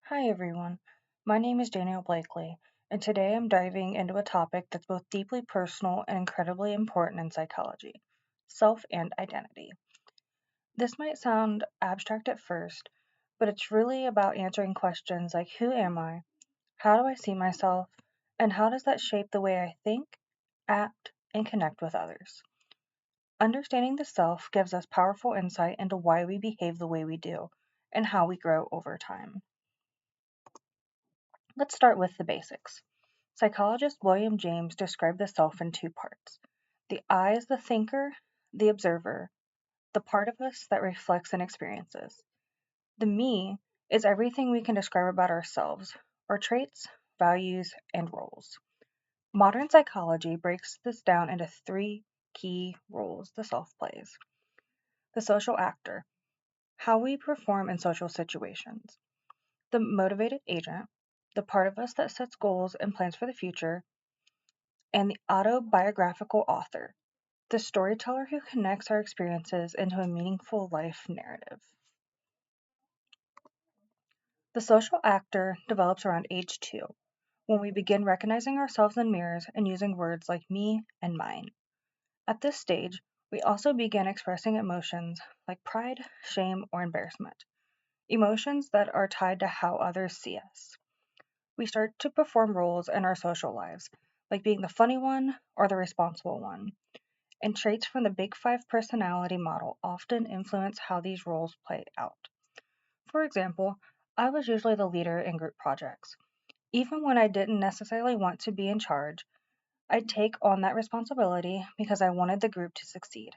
Hi everyone, my name is Daniel Blakely, and today I'm diving into a topic that's both deeply personal and incredibly important in psychology: self and identity. This might sound abstract at first, but it's really about answering questions like who am I, how do I see myself, and how does that shape the way I think, act, and connect with others. Understanding the self gives us powerful insight into why we behave the way we do and how we grow over time. Let's start with the basics. Psychologist William James described the self in two parts: the I is the thinker, the observer, the part of us that reflects and experiences. The me is everything we can describe about ourselves, our traits, values, and roles. Modern psychology breaks this down into three key roles the self plays: the social actor, how we perform in social situations; the motivated agent, the part of us that sets goals and plans for the future; and the autobiographical author, the storyteller who connects our experiences into a meaningful life narrative. The social actor develops around age 2, when we begin recognizing ourselves in mirrors and using words like me and mine. At this stage, we also begin expressing emotions like pride, shame, or embarrassment, emotions that are tied to how others see us. We start to perform roles in our social lives, like being the funny one or the responsible one, and traits from the Big Five personality model often influence how these roles play out. For example, I was usually the leader in group projects. Even when I didn't necessarily want to be in charge, I'd take on that responsibility because I wanted the group to succeed.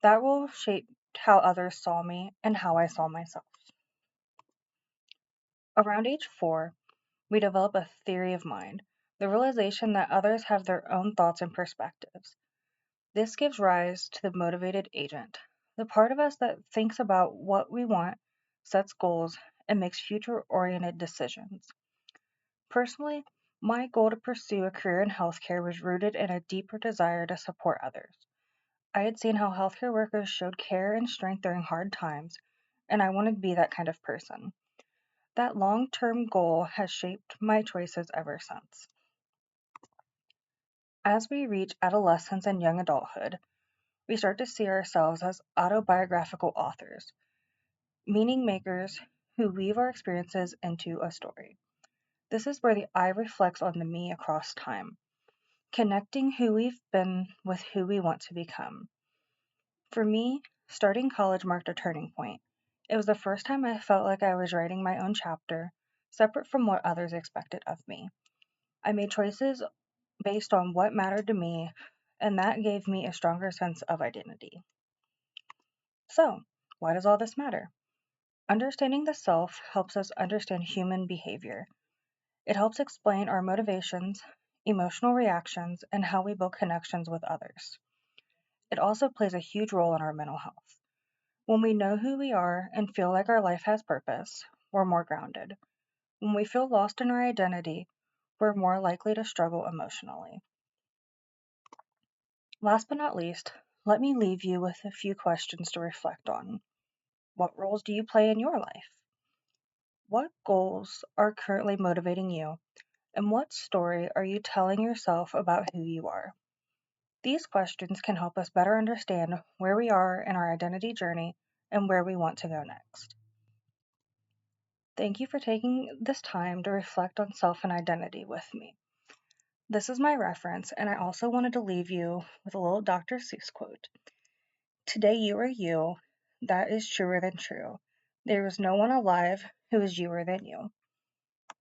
That role shaped how others saw me and how I saw myself. Around age 4, we develop a theory of mind, the realization that others have their own thoughts and perspectives. This gives rise to the motivated agent, the part of us that thinks about what we want, sets goals, and makes future oriented decisions. Personally, my goal to pursue a career in healthcare was rooted in a deeper desire to support others. I had seen how healthcare workers showed care and strength during hard times, and I wanted to be that kind of person. That long term goal has shaped my choices ever since. As we reach adolescence and young adulthood, we start to see ourselves as autobiographical authors, meaning makers who weave our experiences into a story. This is where the I reflects on the me across time, connecting who we've been with who we want to become. For me, starting college marked a turning point. It was the first time I felt like I was writing my own chapter, separate from what others expected of me. I made choices based on what mattered to me, and that gave me a stronger sense of identity. So, why does all this matter? Understanding the self helps us understand human behavior. It helps explain our motivations, emotional reactions, and how we build connections with others. It also plays a huge role in our mental health. When we know who we are and feel like our life has purpose, we're more grounded. When we feel lost in our identity, we're more likely to struggle emotionally. Last but not least, let me leave you with a few questions to reflect on. What roles do you play in your life? What goals are currently motivating you? And what story are you telling yourself about who you are? These questions can help us better understand where we are in our identity journey and where we want to go next. Thank you for taking this time to reflect on self and identity with me. This is my reference, and I also wanted to leave you with a little Dr. Seuss quote. Today you are you, that is truer than true. There is no one alive who is youer than you.